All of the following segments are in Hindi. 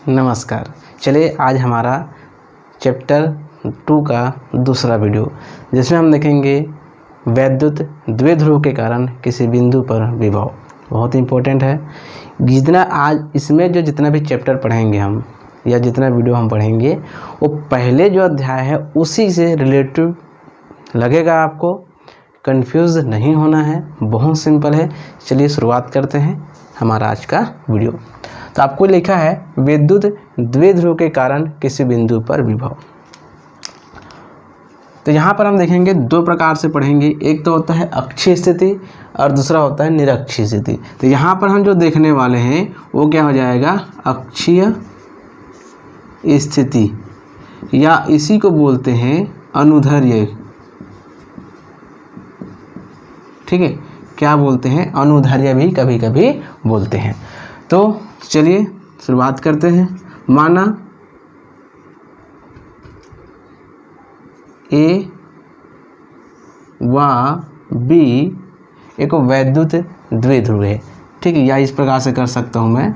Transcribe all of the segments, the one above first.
नमस्कार। चलिए आज हमारा चैप्टर 2 का दूसरा वीडियो, जिसमें हम देखेंगे वैद्युत द्विध्रुव के कारण किसी बिंदु पर विभव। बहुत इंपॉर्टेंट है। जितना आज इसमें जितना भी चैप्टर पढ़ेंगे हम या जितना वीडियो हम पढ़ेंगे वो पहले जो अध्याय है उसी से रिलेटिव लगेगा। आपको कंफ्यूज नहीं होना है, बहुत सिंपल है। चलिए शुरुआत करते हैं हमारा आज का वीडियो। तो आपको लिखा है विद्युत द्विध्रुव के कारण किसी बिंदु पर विभव। तो यहाँ पर हम देखेंगे दो प्रकार से पढ़ेंगे। एक तो होता है अक्षीय स्थिति और दूसरा होता है निरक्षीय स्थिति। तो यहाँ पर हम जो देखने वाले हैं वो क्या हो जाएगा, अक्षीय स्थिति, या इसी को बोलते हैं अनुदैर्ध्य। ठीक है, क्या बोलते हैं, अनुदैर्ध्य भी कभी कभी बोलते हैं। तो चलिए शुरुआत करते हैं। माना ए व बी एक वैद्युत द्विध्रुव है। ठीक है, या इस प्रकार से कर सकता हूँ मैं,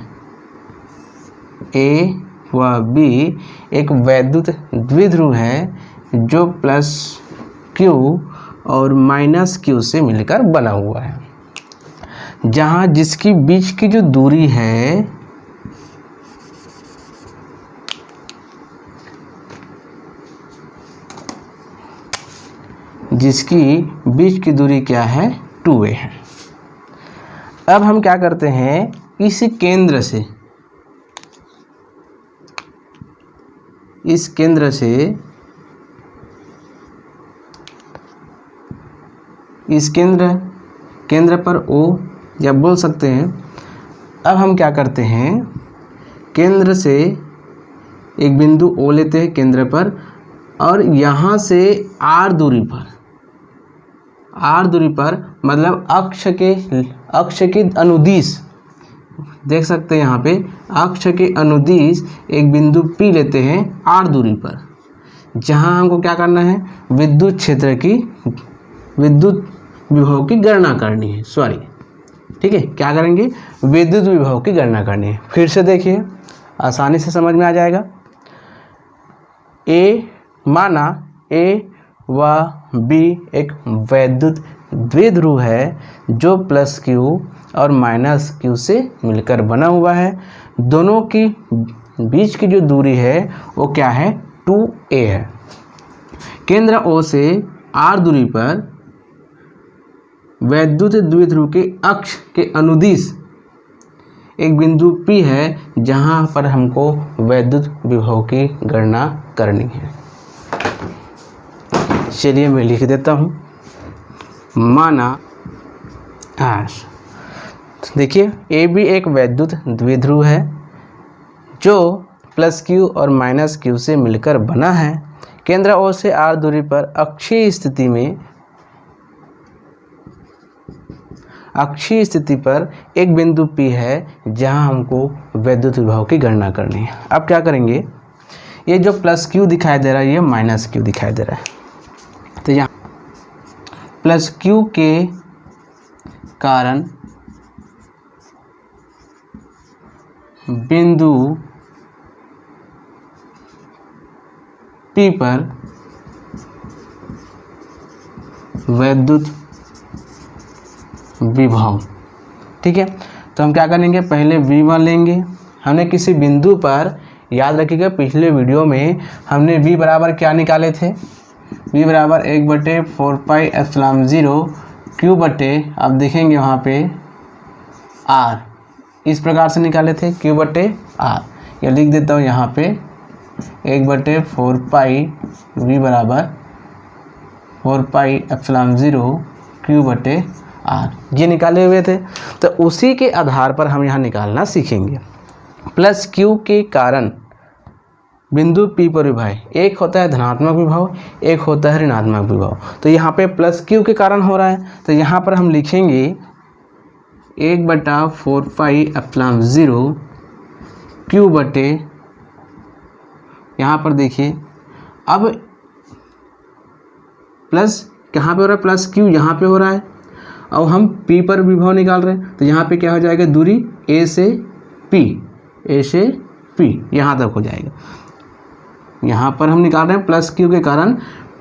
ए व बी एक वैद्युत द्विध्रुव है जो प्लस क्यू और माइनस क्यू से मिलकर बना हुआ है, जहाँ जिसकी बीच की जो दूरी है क्या है, 2a है। अब हम क्या करते हैं, इस केंद्र से इस केंद्र पर O या बोल सकते हैं। अब हम क्या करते हैं, केंद्र से एक बिंदु O लेते हैं केंद्र पर, और यहाँ से R दूरी पर मतलब अक्ष के अनुदिश, देख सकते हैं यहाँ पे अक्ष के अनुदिश एक बिंदु P लेते हैं R दूरी पर, जहाँ हमको क्या करना है, विद्युत विभव की गणना करनी है। ठीक है, क्या करेंगे, विद्युत विभव की गणना करनी है। फिर से देखिए, आसानी से समझ में आ जाएगा। माना ए व बी एक वैद्युत द्विध्रुव है जो प्लस क्यू और माइनस क्यू से मिलकर बना हुआ है। दोनों की बीच की जो दूरी है वो क्या है, 2a है। केंद्र O से R दूरी पर वैद्युत द्विध्रुव के अक्ष के अनुदिश एक बिंदु P है, जहां पर हमको वैद्युत विभव की गणना करनी है। चलिए मैं लिख देता हूं। माना देखिए AB एक वैद्युत द्विध्रुव है जो प्लस Q और माइनस Q से मिलकर बना है। केंद्र O से R दूरी पर अक्षीय स्थिति पर एक बिंदु P है, जहां हमको वैद्युत विभव की गणना करनी है। अब क्या करेंगे, ये जो प्लस Q दिखाई दे रहा है ये माइनस Q दिखाई दे रहा है। तो यहाँ प्लस Q के कारण बिंदु P पर वैद्युत विभव। ठीक है, तो हम क्या करेंगे, पहले V1 लेंगे। हमने किसी बिंदु पर, याद रखिएगा पिछले वीडियो में हमने V बराबर क्या निकाले थे, V बराबर 1/4πε0 Q बटे, अब देखेंगे वहाँ पे R, इस प्रकार से निकाले थे Q बटे R। या लिख देता हूँ यहाँ पे 1/4π V बराबर 4πε0 Q बटे R, ये निकाले हुए थे। तो उसी के आधार पर हम यहाँ निकालना सीखेंगे। प्लस Q के कारण बिंदु P पर विभव, एक होता है धनात्मक विभव, एक होता है ऋणात्मक विभव। तो यहाँ पे प्लस Q के कारण हो रहा है, तो यहाँ पर हम लिखेंगे 1/4πε0 Q बटे, यहाँ पर देखिए अब प्लस कहाँ पे हो रहा है, प्लस Q यहाँ पे हो रहा है, और हम P पर विभव निकाल रहे हैं। तो यहाँ पे क्या हो जाएगा, दूरी A से P, P, यहाँ तक हो जाएगा। यहाँ पर हम निकाल रहे हैं प्लस क्यू के कारण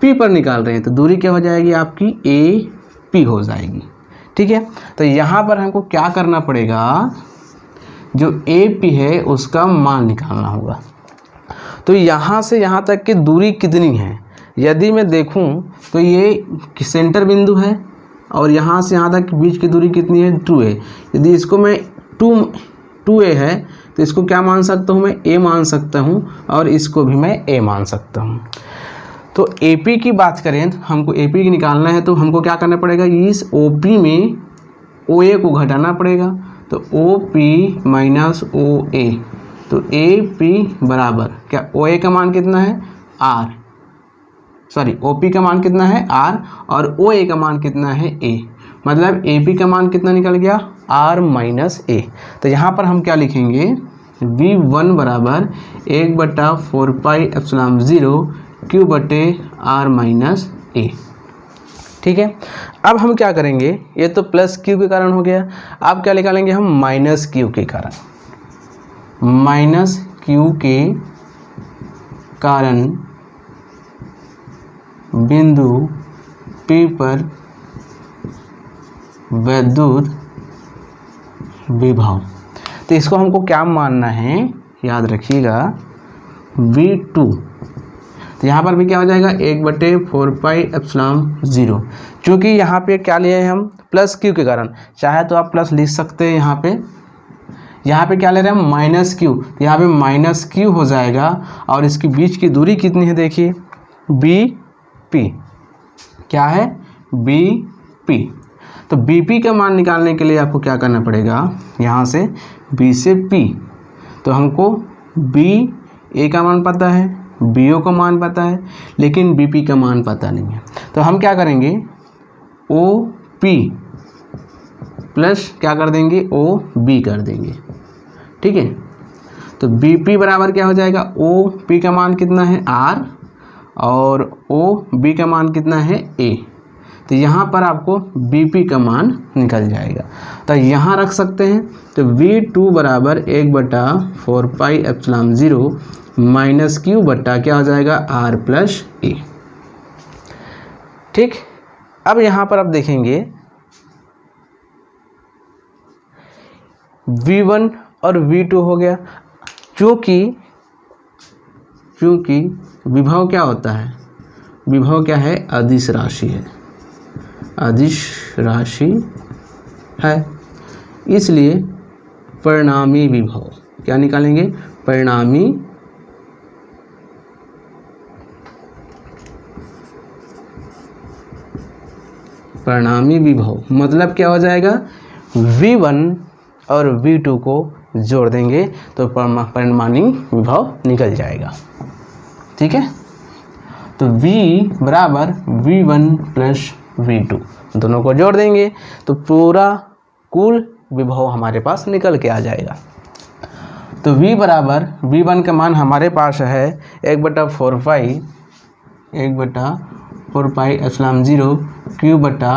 P पर निकाल रहे हैं, तो दूरी क्या हो जाएगी आपकी AP हो जाएगी। ठीक है, तो यहाँ पर हमको क्या करना पड़ेगा, जो AP है उसका मान निकालना होगा। तो यहाँ से यहाँ तक की दूरी कितनी है, यदि मैं देखूँ तो ये सेंटर बिंदु है और यहाँ से यहाँ तक के बीच की दूरी कितनी है, 2a। यदि इसको मैं 2a है तो इसको क्या मान सकता हूँ मैं, a मान सकता हूँ, और इसको भी मैं a मान सकता हूँ। तो AP की बात करें तो हमको AP की निकालना है, तो हमको क्या करना पड़ेगा, इस OP में OA को घटाना पड़ेगा। तो OP माइनस OA, तो AP बराबर क्या, OA का मान कितना है R, सॉरी OP का मान कितना है R, और OA का मान कितना है A, मतलब AP का मान कितना निकल गया, R माइनस A। तो यहाँ पर हम क्या लिखेंगे, V1 बराबर 1/4 पाई एप्सिलॉन 0 Q बटे R माइनस A। ठीक है, अब हम क्या करेंगे, ये तो प्लस क्यू के कारण हो गया, अब क्या निकालेंगे हम, माइनस क्यू के कारण। माइनस क्यू के कारण बिंदु P पर विद्युत विभव, तो इसको हमको क्या मानना है, याद रखिएगा V2। तो यहाँ पर भी क्या हो जाएगा, 1/4 पाई एप्सिलॉन 0। चूँकि यहाँ पे क्या लिए हैं हम, प्लस क्यू के कारण, चाहे तो आप प्लस लिख सकते हैं यहाँ पे क्या ले रहे हैं हम, माइनस क्यू, तो यहाँ पे माइनस क्यू हो जाएगा, और इसके बीच की दूरी कितनी है देखिए, BP, क्या है BP। तो BP का मान निकालने के लिए आपको क्या करना पड़ेगा, यहाँ से B से P, तो हमको BA का मान पता है, BO का मान पता है, लेकिन BP का मान पता नहीं है। तो हम क्या करेंगे, OP प्लस क्या कर देंगे, OB कर देंगे। ठीक है, तो BP बराबर क्या हो जाएगा, OP का मान कितना है R, और OB का मान कितना है A। तो यहाँ पर आपको BP का मान निकल जाएगा, तो यहाँ रख सकते हैं। तो V2 बराबर 1/4 पाई एप्सिलॉन 0 माइनस क्यू बट्टा क्या हो जाएगा, R प्लस A। ठीक, अब यहाँ पर आप देखेंगे V1 और V2 हो गया। चूँकि विभव क्या होता है, विभव क्या है, अदिश राशि है, अदिश राशि है, इसलिए परिणामी विभव क्या निकालेंगे, परिणामी विभव मतलब क्या हो जाएगा, V1 और V2 को जोड़ देंगे तो परिणामी विभव निकल जाएगा। ठीक है, तो V बराबर V1 प्लस V2, दोनों को जोड़ देंगे तो पूरा कुल विभव हमारे पास निकल के आ जाएगा। तो V बराबर V1 का मान हमारे पास है 1/4 पाई एप्सिलॉन 0 Q बटा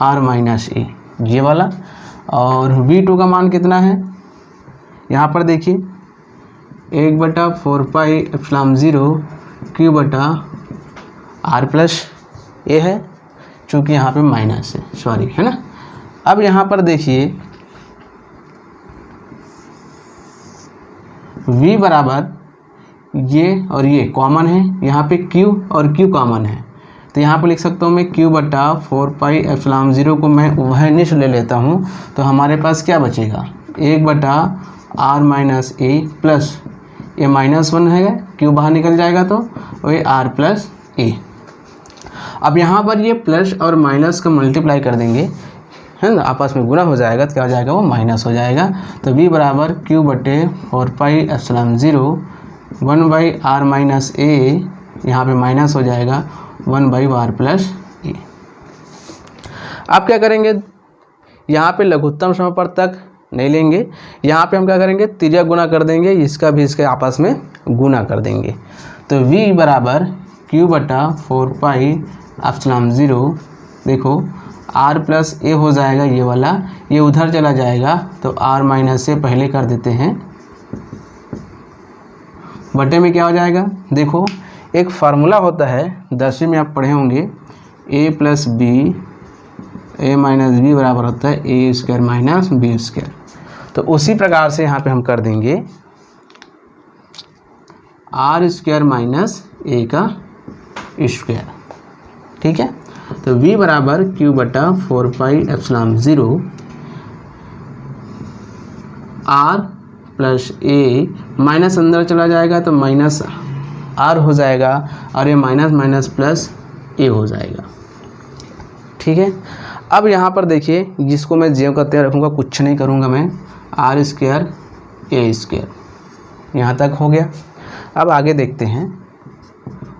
R माइनस A, ये वाला। और V2 का मान कितना है, यहाँ पर देखिए 1/4 पाई एप्सिलॉन 0 Q बटा R प्लस A है, चूँकि यहाँ पे माइनस है, सॉरी, है ना। अब यहाँ पर देखिए V बराबर ये और ये कॉमन है, यहाँ पे Q और Q कॉमन है, तो यहाँ पे लिख सकता हूँ मैं Q/4 पाई एप्सिलॉन 0 को मैं वह निश्च ले लेता हूँ, तो हमारे पास क्या बचेगा, 1/R माइनस A प्लस ये -1 है, Q बाहर निकल जाएगा तो वही R प्लस A। अब यहाँ पर ये प्लस और माइनस का मल्टीप्लाई कर देंगे, है ना, आपस में गुना हो जाएगा, तो क्या हो जाएगा, वो माइनस हो जाएगा। तो V बराबर Q/4 pi epsilon 0 1/R minus A, यहाँ पे माइनस हो जाएगा 1/R प्लस A। आप क्या करेंगे, यहाँ पे लघुत्तम समापवर्तक नहीं लेंगे, यहाँ पे हम क्या करेंगे, तिर्यक गुना कर देंगे, इसका भी इसके आपस में गुना कर देंगे। तो V बराबर Q/4 पाई एप्सिलॉन 0, देखो R प्लस A हो जाएगा, ये वाला ये उधर चला जाएगा, तो R माइनस A पहले कर देते हैं, बटे में क्या हो जाएगा, देखो एक फार्मूला होता है 10वीं में आप पढ़े होंगे, a plus B A minus B बराबर होता है A square minus B square. तो उसी प्रकार से यहाँ पे हम कर देंगे आर स्क्वायर माइनस ए का स्क्वायर, ठीक है। तो v बराबर q बटा 4π/0 r प्लस ए, माइनस अंदर चला जाएगा तो माइनस r हो जाएगा और ये माइनस माइनस प्लस a हो जाएगा, ठीक है। अब यहाँ पर देखिए जिसको मैं ज्यों का त्यों रखूँगा, कुछ नहीं करूँगा मैं, आर स्क्वायर ए स्क्वायर, यहाँ तक हो गया। अब आगे देखते हैं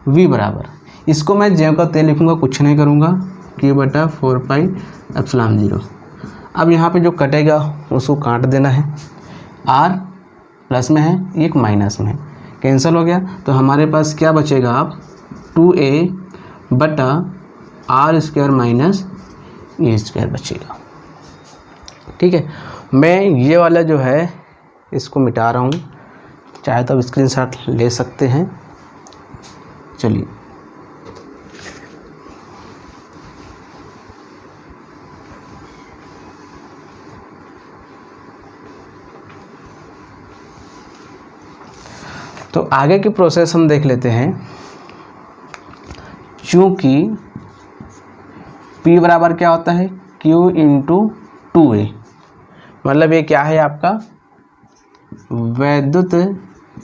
v बराबर, इसको मैं ज्यों का त्यों लिखूँगा, कुछ नहीं करूँगा, q बटा 4π/0। अब यहाँ पे जो कटेगा उसको काट देना है, r प्लस में है एक माइनस में है, कैंसिल हो गया। तो हमारे पास क्या बचेगा, अब 2a बटा R square minus A square बचेगा, ठीक है। मैं ये वाला जो है इसको मिटा रहा हूँ, चाहे तो अब स्क्रीनशॉट ले सकते हैं। चलिए तो आगे की प्रोसेस हम देख लेते हैं। चूँकि P बराबर क्या होता है, Q इंटू 2a, मतलब ये क्या है आपका वैद्युत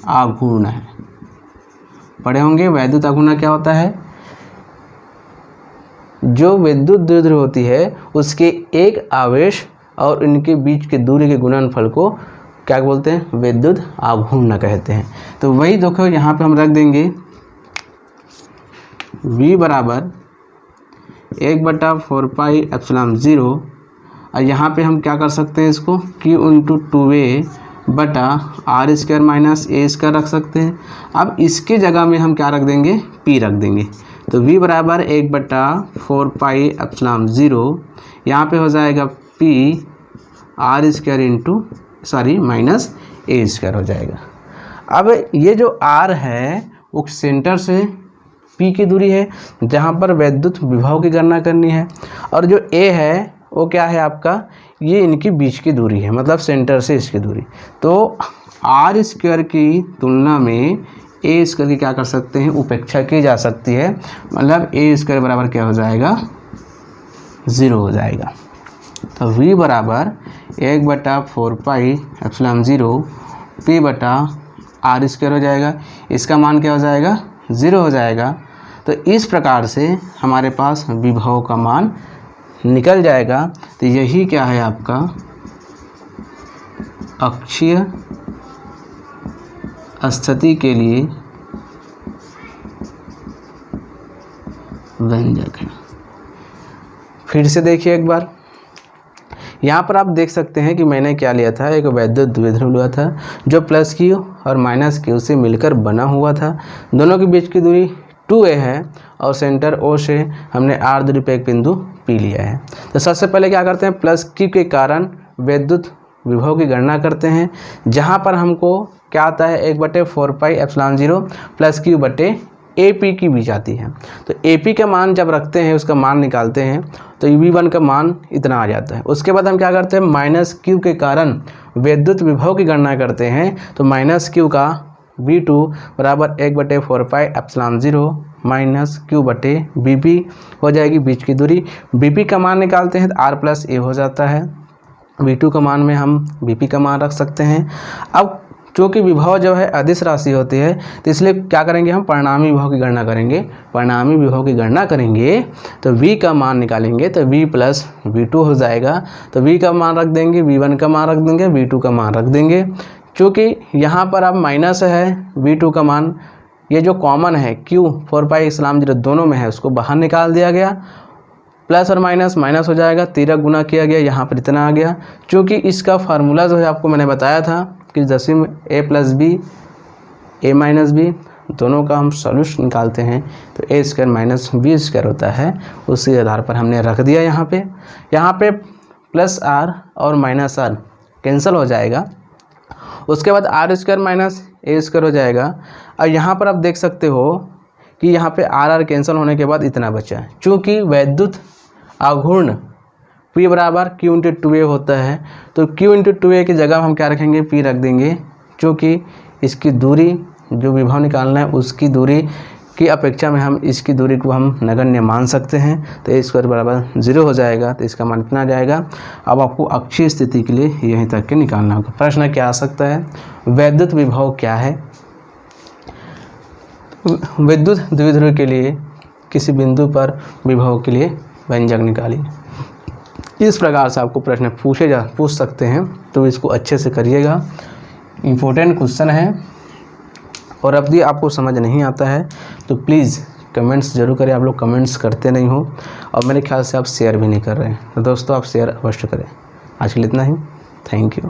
आघूर्ण है, पढ़े होंगे। वैद्युत आघूर्ण क्या होता है, जो विद्युत द्विध्रुव होती है उसके एक आवेश और इनके बीच के दूरी के गुणनफल को क्या बोलते हैं, विद्युत आघूर्ण कहते हैं। तो वही देखो यहाँ पे हम रख देंगे v बराबर 1/4π/0 और यहाँ पे हम क्या कर सकते हैं, इसको q इंटू 2a बटा R square minus A square रख सकते हैं। अब इसके जगह में हम क्या रख देंगे, p रख देंगे। तो v बराबर 1/4π/0, यहाँ पे हो जाएगा p R square into minus A square हो जाएगा। अब ये जो r है वो सेंटर से p की दूरी है जहाँ पर वैद्युत विभव की गणना करनी है, और जो a है वो क्या है आपका, ये इनकी बीच की दूरी है, मतलब सेंटर से इसकी दूरी। तो r स्क्वायर की तुलना में a स्क्वायर की क्या कर सकते हैं, उपेक्षा की जा सकती है, मतलब a स्क्वायर बराबर क्या हो जाएगा, 0 हो जाएगा। तो v बराबर 1/4π/0 p बटा आर स्क्वायर हो जाएगा, इसका मान क्या हो जाएगा, 0 हो जाएगा। तो इस प्रकार से हमारे पास विभव का मान निकल जाएगा। तो यही क्या है आपका अक्षीय स्थिति के लिए व्यंजक है। फिर से देखिए एक बार, यहाँ पर आप देख सकते हैं कि मैंने क्या लिया था, एक वैद्युत द्विध्रुव लिया था जो प्लस q और माइनस q से मिलकर बना हुआ था। दोनों के बीच की दूरी 2a है और सेंटर O से हमने r दूरी पे एक बिंदु P लिया है। तो सबसे पहले क्या करते हैं, प्लस q के कारण विद्युत विभव की गणना करते हैं, जहाँ पर हमको क्या आता है 1/4π/0 प्लस q बटे AP की बीच आती है। तो AP का मान जब रखते हैं, उसका मान निकालते हैं, तो V1 का मान इतना आ जाता है। उसके बाद हम क्या करते हैं, माइनस q के कारण विद्युत विभव की गणना करते हैं। तो माइनस q का V2 बराबर 1/4π/0 माइनस q बटे BP हो जाएगी बीच की दूरी। BP का मान निकालते हैं तो r प्लस a हो जाता है। V2 का मान में हम BP का मान रख सकते हैं। अब चूँकि विभव जो है अदिश राशि होती है, तो इसलिए क्या करेंगे, हम परिणामी विभव की गणना करेंगे। परिणामी विभव की गणना करेंगे तो v का मान निकालेंगे, तो v प्लस V2 हो जाएगा। तो v का मान रख देंगे, V1 का मान रख देंगे, V2 का मान रख देंगे। चूँकि यहाँ पर अब माइनस है, V2 का मान ये जो कॉमन है q 4π/0 दोनों में है, उसको बाहर निकाल दिया गया। प्लस और माइनस माइनस हो जाएगा, 13 गुना किया गया, यहाँ पर इतना आ गया। चूँकि इसका फार्मूला जो है आपको मैंने बताया था कि 10वीं में a plus B a minus B दोनों का हम सॉल्यूशन निकालते हैं, तो a square minus B square होता है। उसी आधार पर हमने रख दिया। यहाँ पे प्लस r और माइनस r कैंसिल हो जाएगा उसके बाद R square minus A square हो जाएगा। और यहाँ पर आप देख सकते हो कि यहाँ पे आर आर कैंसिल होने के बाद इतना बचा है। चूँकि वैद्युत आघूर्ण P बराबर Q इंटू 2A होता है, तो Q इंटू 2A की जगह हम क्या रखेंगे, P रख देंगे। क्योंकि इसकी दूरी जो विभव निकालना है उसकी दूरी की अपेक्षा में हम इसकी दूरी को हम नगण्य मान सकते हैं। तो ए स्क्वायर बराबर 0 हो जाएगा, तो इसका मान इतना आ जाएगा। अब आपको अक्षीय स्थिति के लिए यहीं तक के निकालना होगा। प्रश्न क्या आ सकता है, वैद्युत विभव क्या है। विद्युत द्विध्रुव के लिए किसी बिंदु पर विभव के लिए व्यंजक निकालिए। इस प्रकार से आपको प्रश्न पूछ सकते हैं, तो इसको अच्छे से करिएगा। इम्पोर्टेंट क्वेश्चन है, और अब भी आपको समझ नहीं आता है तो प्लीज़ कमेंट्स जरूर करें। आप लोग कमेंट्स करते नहीं हो, और मेरे ख्याल से आप शेयर भी नहीं कर रहे हैं। तो दोस्तों आप शेयर अवश्य करें। आज के लिए इतना ही। Thank you.